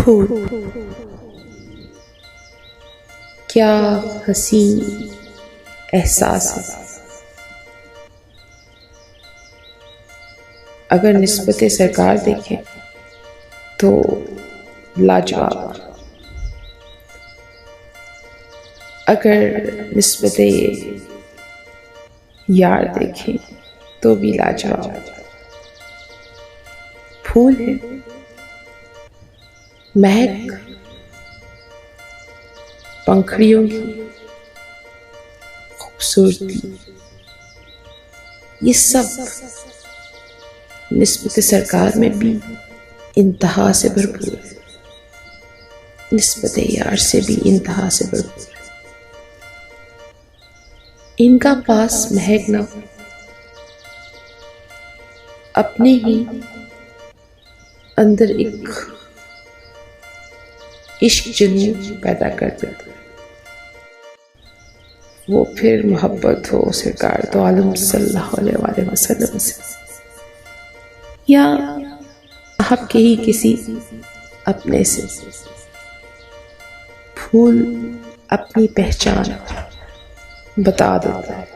फूल क्या हसीन एहसास है। अगर निस्बत सरकार देखें तो लाजवाब, अगर निस्बत यार देखें तो भी लाजवाब। फूल है, महक पंखड़ियों की खूबसूरती, ये सब निस्बत सरकार में भी इंतहा से भरपूर है, निस्बत यार से भी इंतहा से भरपूर है। इनका पास महक न अपने ही अंदर एक इश्क जुनून पैदा कर देता, वो फिर मोहब्बत हो सरकार तो आलम सल्लल्लाहु अलैहि वसल्लम से, या आपके ही किसी अपने से। फूल अपनी पहचान बता देता है।